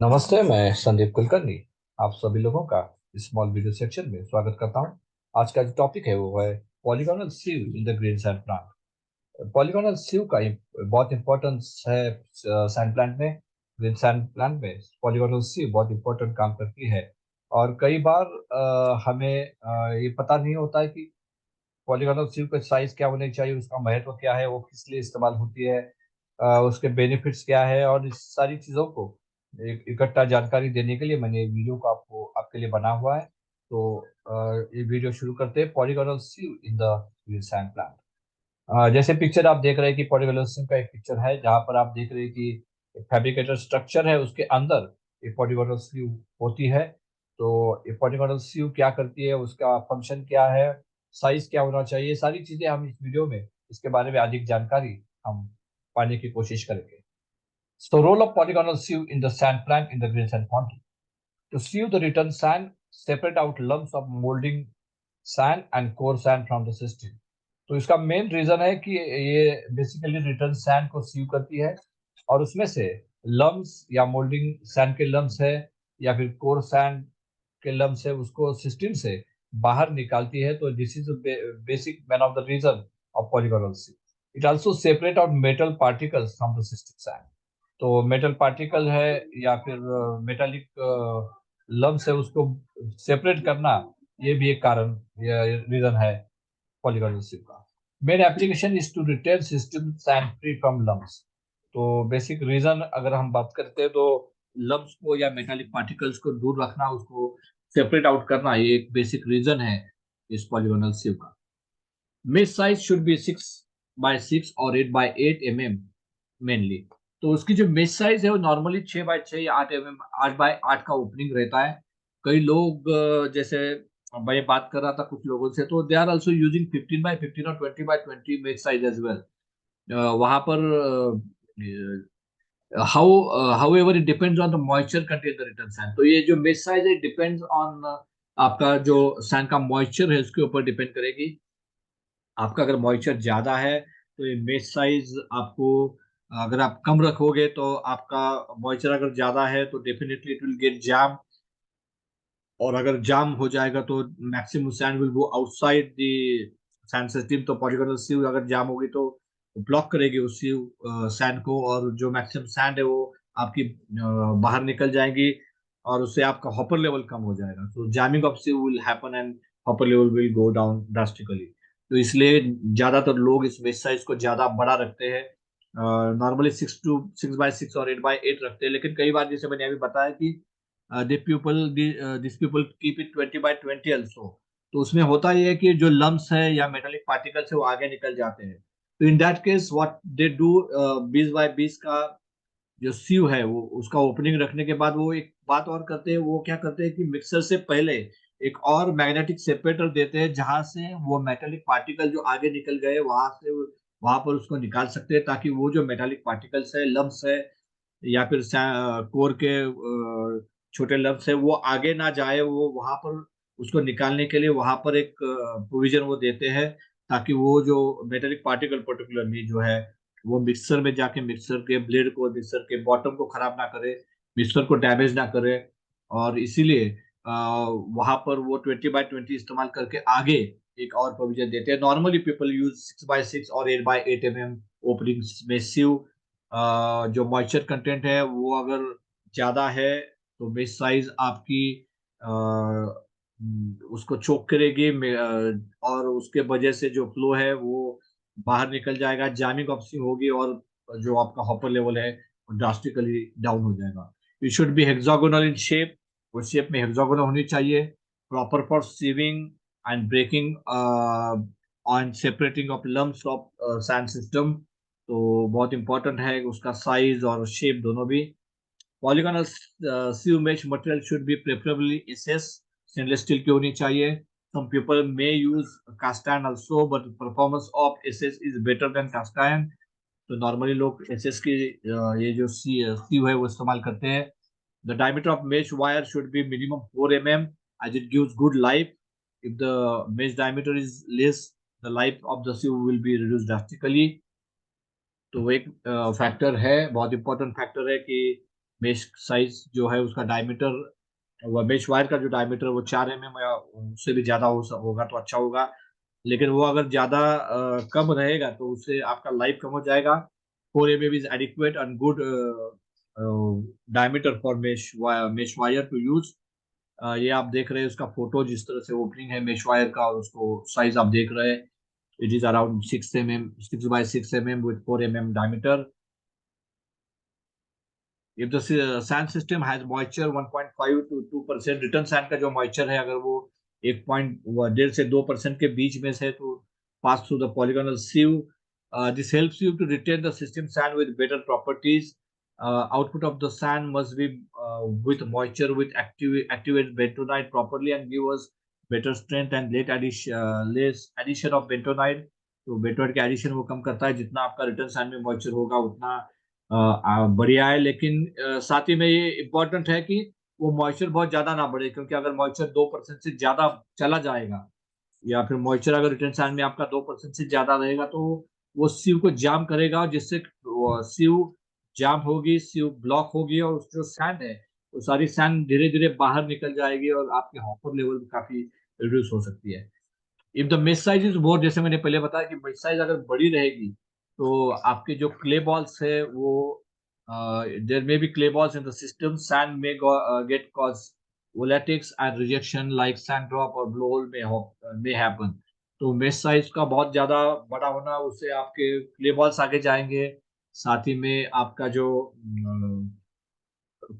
नमस्ते, मैं संदीप कुलकर्णी। आप सभी लोगों का स्मॉल वीडियो सेक्शन में स्वागत करता हूं। आज का जो टॉपिक है वो है polygonal sieve in the green sand plant. Polygonal sieve का बहुत इंपॉर्टेंस है सैंड प्लांट में। ग्रीन सैंड प्लांट में पॉलीगोनल सिव बहुत इंपॉर्टेंट काम करती है। और कई बार हमें ये पता नहीं होता है कि पॉलीगोनल सिव का साइज क्या होनी चाहिए, उसका महत्व क्या है, वो किस लिए इस्तेमाल होती है, उसके बेनिफिट्स क्या है, और इस सारी चीज़ों को एक इकट्ठा जानकारी देने के लिए मैंने एक वीडियो को आपको आपके लिए बना हुआ है। तो ये वीडियो शुरू करते हैं, polygonal sieve in the sand plant. जैसे पिक्चर आप देख रहे हैं कि पॉलीगोनल सिव का एक पिक्चर है जहाँ पर आप देख रहे हैं कि फैब्रिकेटेड स्ट्रक्चर है, उसके अंदर एक पॉलीगोनल सिव होती है। तो ये पॉलीगोनल सिव क्या करती है, उसका फंक्शन क्या है, साइज क्या होना चाहिए, सारी चीजें हम इस वीडियो में इसके बारे में अधिक जानकारी हम पाने की कोशिश करेंगे। So role of polygonal sieve in the sand plant in the green sand fountain. To sieve the return sand, separate out lumps of molding sand and core sand from the system। तो इसका main reason है कि ये basically return sand को सीव करती है और उसमें से लम्स या मोल्डिंग सैंड के लम्स है या फिर कोर सैंड के लम्स है, उसको सिस्टम से बाहर निकालती है। तो this is basic one of the reason of polygonal sieve. It also separate out metal particles from the system sand. तो मेटल पार्टिकल है या फिर मेटालिक लम्स है, उसको सेपरेट करना ये भी एक कारण या रीजन है पॉलीगोनल सिव का। Main application is to retain system sand free from lumps. तो बेसिक रीजन अगर हम बात करते हैं तो लम्स को या मेटालिक पार्टिकल्स को दूर रखना, उसको सेपरेट आउट करना, ये एक बेसिक रीजन है इस पॉलीगोनल सिव का। Mesh size should be 6 by 6 और 8 by 8 mm मेनली। तो उसकी जो मेश साइज है वो नॉर्मली 6 by 6 या 8 mm 8 by 8 का ओपनिंग रहता है। कई लोग जैसे मैं बात कर रहा था कुछ लोगों से, तो they are also using 15 by 15 और 20 by 20 mesh size as well. वहां पर however it depends on the moisture content the return sand. तो ये जो मेश साइज है डिपेंड्स ऑन आपका जो सैंड का मॉइस्चर है उसके ऊपर डिपेंड करेगी। आपका अगर मॉइस्चर ज्यादा है तो ये मेश साइज आपको, अगर आप कम रखोगे तो आपका मॉइस्चर अगर ज्यादा है तो डेफिनेटली इट विल गेट जाम। और अगर जाम हो जाएगा तो maximum sand will go outside the sand system. तो पॉलीगोनल सीव अगर जाम होगी तो ब्लॉक करेगी उस सीव सैंड को, और जो मैक्सिमम सैंड है वो आपकी बाहर निकल जाएगी और उससे आपका हॉपर लेवल कम हो जाएगा। तो jamming of sieve will happen and hopper level will go down drastically. तो इसलिए ज्यादातर लोग इस वेस्ट साइज को ज्यादा बड़ा रखते हैं। नॉर्मली 6 by 6 और 8 by 8 रखते हैं, लेकिन कई बार जैसे मैंने अभी बताया कि this people keep it 20 by 20 also. तो उसमें होता यह है कि जो लम्स है या मेटालिक पार्टिकल्स है वो आगे निकल जाते हैं। तो in that case what they do, 20 by 20 का जो सीव है वो उसका ओपनिंग रखने के बाद वो एक बात और करते हैं। वो क्या करते हैं कि मिक्सर से पहले एक और मैग्नेटिक सेपरेटर देते हैं जहां से वो मेटालिक पार्टिकल जो आगे निकल गए वहां पर उसको निकाल सकते हैं, ताकि वो जो मेटालिक पार्टिकल्स है, लम्स है या फिर कोर के छोटे लम्स है, वो आगे ना जाए। वो वहां पर उसको निकालने के लिए वहां पर एक प्रोविजन वो देते हैं, ताकि वो जो मेटेलिक पार्टिकल पर्टिकुलरली जो है वो मिक्सर में जाके मिक्सर के ब्लेड को, मिक्सर के बॉटम को खराब ना करे, मिक्सर को डैमेज ना करे। और इसीलिए वहां पर वो 20 by 20 इस्तेमाल करके आगे एक और प्रोविजन देते हैं। नॉर्मली पीपल यूज 6 by 6 और 8 by 8 mm ओपनिंग में सीव। जो मॉइस्चर कंटेंट है वो अगर ज्यादा है तो बेस साइज आपकी उसको चोक करेगी और उसके वजह से जो फ्लो है वो बाहर निकल जाएगा, जामिंग ऑप्शन होगी और जो आपका हॉपर लेवल है वो ड्रास्टिकली डाउन हो जाएगा। It should be hexagonal in shape. उस शेप में हेक्सागोनल होनी चाहिए, proper for sieving and breaking on separating of lumps of sand system. तो बहुत इंपॉर्टेंट है उसका साइज और शेप दोनों भी। Polygonal sieve mesh material should be preferably SS, stainless steel की होनी चाहिए। Some people may use cast iron also, but performance of SS is better than cast iron. तो नॉर्मली लोग एसएस की ये जो सीव है वो इस्तेमाल करते हैं। The diameter of mesh wire should be minimum 4 mm as it gives good life. If the mesh diameter is less, the life of the sieve will be reduced drastically। तो वो एक फैक्टर है, बहुत इंपॉर्टेंट फैक्टर है कि mesh size जो है उसका डायमीटर, वह मेश वायर का जो डायमीटर वो 4 mm या उससे भी ज्यादा होगा तो अच्छा होगा। लेकिन वो अगर ज्यादा कम रहेगा तो उससे आपका लाइफ कम हो जाएगा। 4 mm is adequate and good diameter for mesh wire to use. ये आप देख रहे हैं उसका फोटो, जिस तरह से ओपनिंग है मेश वायर का, और उसको साइज आप देख रहे हैं। It is around 6 mm, 6 by 6 mm with 4 mm diameter. If the sand system has moisture 1.5 to 2%, return sand का जो मॉइस्चर है अगर वो 1.1 से 2% के बीच में से, तो pass through the polygonal sieve. This helps you to retain the system sand with better properties. Output of the sand must be with moisture with activate bentonite properly and give us better strength and less addition of bentonite। तो bentonite के addition वो कम करता है, जितना आपका return sand में moisture होगा उतना बढ़िया है। लेकिन साथ ही में ये इम्पोर्टेंट है कि वो मॉइस्चर बहुत ज्यादा ना बढ़े, क्योंकि अगर मॉइस्चर 2% से ज्यादा चला जाएगा, या फिर मॉइस्चर अगर रिटर्न सैंड में आपका 2% से ज्यादा रहेगा, तो वो सीव को जाम करेगा, जिससे सीव जाम होगी, सीव ब्लॉक होगी, और जो सैंड है वो सारी सैंड धीरे धीरे बाहर निकल जाएगी और आपके हॉपर लेवल भी काफी रिड्यूस हो सकती है। If the mesh size is more, जैसे मैंने पहले बताया कि मेश साइज अगर बड़ी रहेगी तो आपके जो क्ले बॉल्स है वो, there may be clay balls in the system, sand में get cause volatiles and rejection like sand drop और ब्लो होल में हैपन। तो मेश साइज का बहुत ज्यादा बड़ा होना, उससे आपके क्ले बॉल्स आगे जाएंगे, साथ ही में आपका जो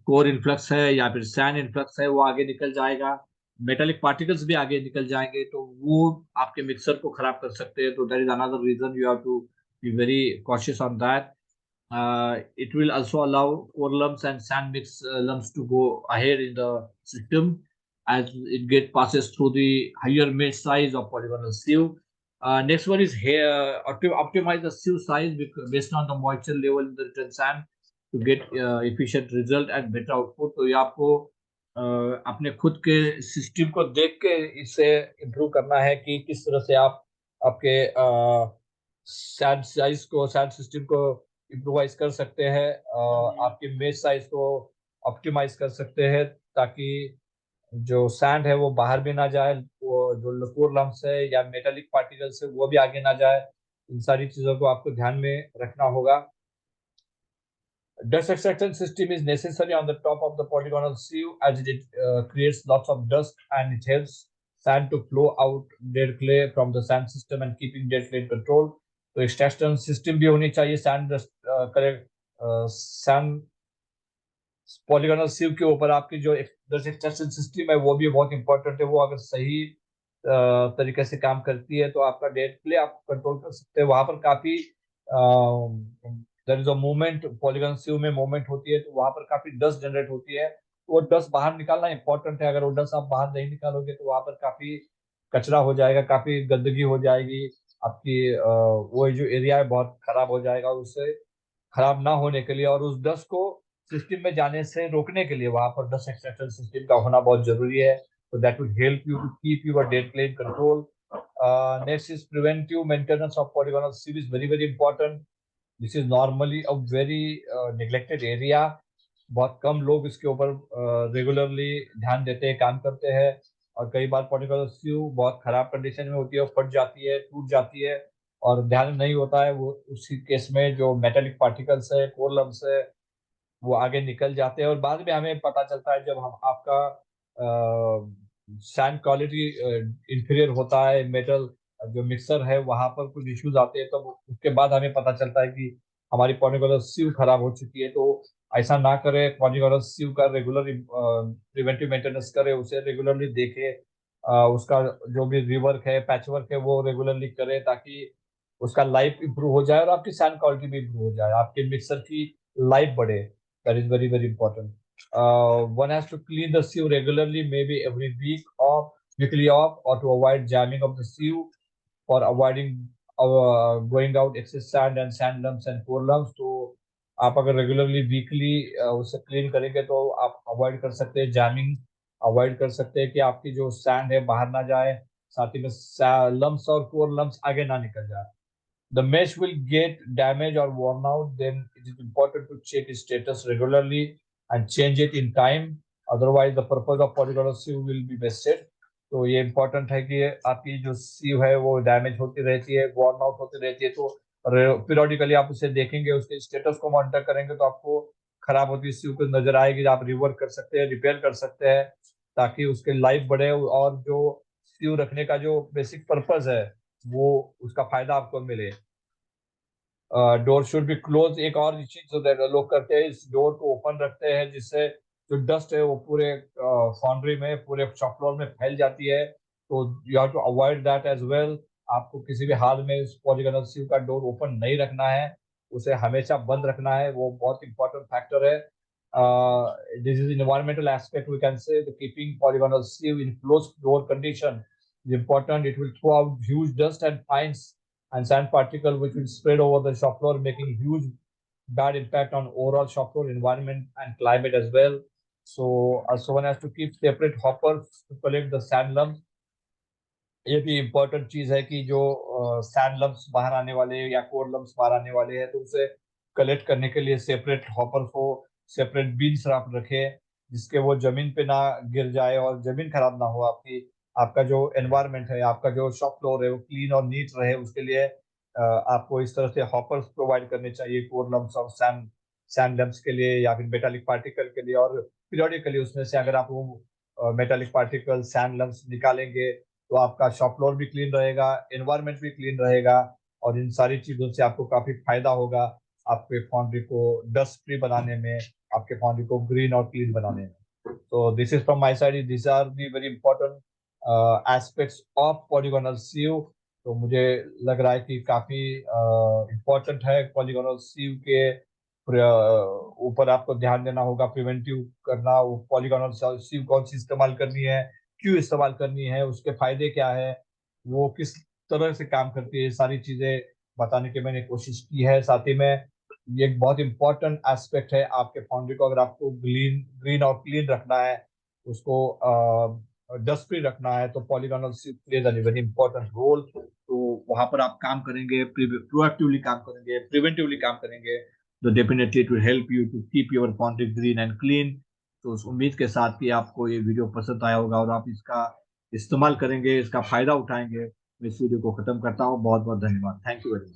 कोर इन्फ्लक्स है या फिर सैंड इन्फ्लक्स है वो आगे निकल जाएगा, मेटेलिक पार्टिकल्स भी आगे निकल जाएंगे, तो वो आपके मिक्सर को खराब कर सकते हैं। तो that is another reason you have to be very cautious on that. It will also allow core lumps and sand mix lumps to go ahead in the system as it get passes through the higher mesh size of polygonal sieve. Next one is here to optimize the sieve size based on the moisture level in the return sand to get efficient result and better output। तो ये आपको अपने खुद के system को देख के इसे इम्प्रूव करना है कि किस तरह से आप आपके सैंड साइज को, सैंड सिस्टम को इम्प्रोवाइज कर सकते हैं, आपके मेश साइज को ऑप्टिमाइज कर सकते हैं, ताकि जो सैंड है वो बाहर भी ना जाए, वो जो लकोर लम्स है या मेटालिक पार्टिकल्स है वो भी आगे ना जाए। इन सारी चीजों को आपको ध्यान में रखना होगा। Dust extraction system is necessary on the top of the polygonal sieve as it creates lots of dust and it helps sand to flow out dead clay from the sand system and keeping dead clay in control। तो extraction system भी होनी चाहिए sand dust correct sand polygonal sieve के ऊपर। आपकी जो dust extraction system है वो भी बहुत इंपॉर्टेंट है। वो अगर सही तरीके से काम करती है तो आपका डेड क्ले आप कंट्रोल कर सकते हैं। वहां पर काफी there is a movement, polygon sieve में मूवमेंट होती है, तो वहां पर काफी डस्ट जनरेट होती है। तो वो डस्ट बाहर निकालना इंपॉर्टेंट है। अगर वो डस्ट आप बाहर नहीं निकालोगे तो वहां पर काफी कचरा हो जाएगा, काफी गंदगी हो जाएगी, आपकी वो जो एरिया है बहुत खराब हो जाएगा। उससे खराब ना होने के लिए और उस डस्ट को सिस्टम में जाने से रोकने के लिए वहां पर डस्ट एक्सट्रैक्शन सिस्टम का होना बहुत जरूरी है। So that will help you to keep your dead clay in control। Next is preventive maintenance of polygonal sieve is very very important। This is normally a very neglected area। बहुत कम लोग इसके ऊपर regularly ध्यान देते हैं, काम करते हैं, और कई बार पॉलीगोनल सीव बहुत खराब कंडीशन में होती है, फट जाती है, टूट जाती है, और ध्यान नहीं होता है। वो उसी केस में जो मेटेलिक पार्टिकल्स है, कोलम्स है, वो आगे निकल जाते हैं, और बाद में हमें पता चलता है जब हम आपका सैंड क्वालिटी इंफीरियर होता है, मेटल जो मिक्सर है वहां पर कुछ इश्यूज आते हैं, तो उसके बाद हमें पता चलता है कि हमारी पॉलीगोनल सीव खराब हो चुकी है। तो ऐसा ना करें, पॉलीगोनल सीव का रेगुलर प्रिवेंटिव मेंटेनेंस करें, उसे रेगुलरली देखें, उसका जो भी रिवर्क है, पैच वर्क है वो रेगुलरली करें, ताकि उसका लाइफ इंप्रूव हो जाए और आपकी सैंड क्वालिटी भी इंप्रूव हो जाए, आपके मिक्सर की लाइफ बढ़े। That is very very important. One has to clean the sieve regularly, maybe every weekly off, or to avoid jamming of the sieve, for avoiding going out excess sand and sand lumps and core lumps। तो आप अगर regularly weekly उसे clean करेंगे तो आप avoid कर सकते हैं जैमिंग, अवॉइड कर सकते हैं कि आपकी जो सैंड है बाहर ना जाए, साथ ही में लम्प्स और कोर लम्प्स आगे ना निकल जाए। The mesh will get damaged or worn out, then it is important to check its status regularly। and change it in time. Otherwise, the purpose of polygonal sieve will be wasted. तो ये important है कि आपकी जो sieve है वो damage होती रहती है, वॉर्न आउट होती रहती है, तो पीरियोडिकली आप उसे देखेंगे, उसके स्टेटस को मॉनिटर करेंगे, तो आपको खराब होती सीव को नजर आएगी, आप रिवर्क कर सकते हैं, रिपेयर कर सकते हैं, ताकि उसके लाइफ बढ़े और जो सीव रखने का जो बेसिक पर्पज है वो उसका फायदा आपको मिले। Door should be close. एक और चीज जो लोग करते हैं, इस डोर को ओपन रखते हैं, जिससे जो डस्ट है वो पूरे फाउंड्री में, पूरे शॉप फ्लोर में फैल जाती है, तो you have to avoid that as well. आपको किसी भी हाल में इस पॉलीगोनल सीव का डोर ओपन नहीं रखना है, उसे हमेशा बंद रखना है, वो बहुत इंपॉर्टेंट फैक्टर है। This is environmental aspect, we can say the keeping polygonal sieve in closed door condition is important. It will throw out huge dust and fines and sand particle which will spread over the shop floor, making huge bad impact on overall shop floor environment and climate as well. So one has to keep separate hoppers to collect the sand lumps. ये भी important चीज है कि जो sand lumps बाहर आने वाले या कोर लम्प्स बाहर आने वाले हैं, तो उसे कलेक्ट करने के लिए सेपरेट हॉपर को, सेपरेट बीन्स आप रखें, जिसके वो जमीन पे ना गिर जाए और जमीन खराब ना हो आपकी। आपका जो एनवायरनमेंट है, आपका जो शॉप फ्लोर है, वो क्लीन और नीट रहे, उसके लिए आपको इस तरह से हॉपर्स प्रोवाइड करने चाहिए, कोर लम्प्स और सैंड सैंड लम्प्स के लिए या फिर मेटालिक पार्टिकल के लिए। और पीरियोडिकली उसमें से अगर आप वो मेटालिक पार्टिकल सैंड लम्प्स निकालेंगे, तो आपका शॉप फ्लोर भी क्लीन रहेगा, एनवायरनमेंट भी क्लीन रहेगा, और इन सारी चीजों से आपको काफी फायदा होगा आपके फाउंड्री को डस्ट फ्री बनाने में, आपके फाउंड्री को ग्रीन और क्लीन बनाने में। तो this is from my side, this are the very important aspects of polygonal sieve. तो मुझे लग रहा है कि काफी इम्पोर्टेंट है पॉलीगोनल सीव के ऊपर आपको ध्यान देना होगा, प्रिवेंटिव करना, वो पॉलीगोनल सीव कौन सी इस्तेमाल करनी है, क्यों इस्तेमाल करनी है, उसके फायदे क्या है, वो किस तरह से काम करती है, ये सारी चीजें बताने की मैंने कोशिश की है। साथ ही में ये एक बहुत इंपॉर्टेंट एस्पेक्ट है आपके फाउंड्री को, अगर आपको ग्रीन ग्रीन और क्लीन रखना है, उसको डस्ट फ्री रखना है, तो polygonal plays a very important role. तो वहां पर आप काम करेंगे, प्रोएक्टिवली काम करेंगे, प्रिवेंटिवली काम करेंगे, तो definitely it will help you to keep your foundry green and clean. तो उस उम्मीद के साथ कि आपको ये वीडियो पसंद आया होगा और आप इसका इस्तेमाल करेंगे, इसका फायदा उठाएंगे। मैं इस वीडियो को खत्म करता हूँ। बहुत बहुत धन्यवाद। Thank you very much.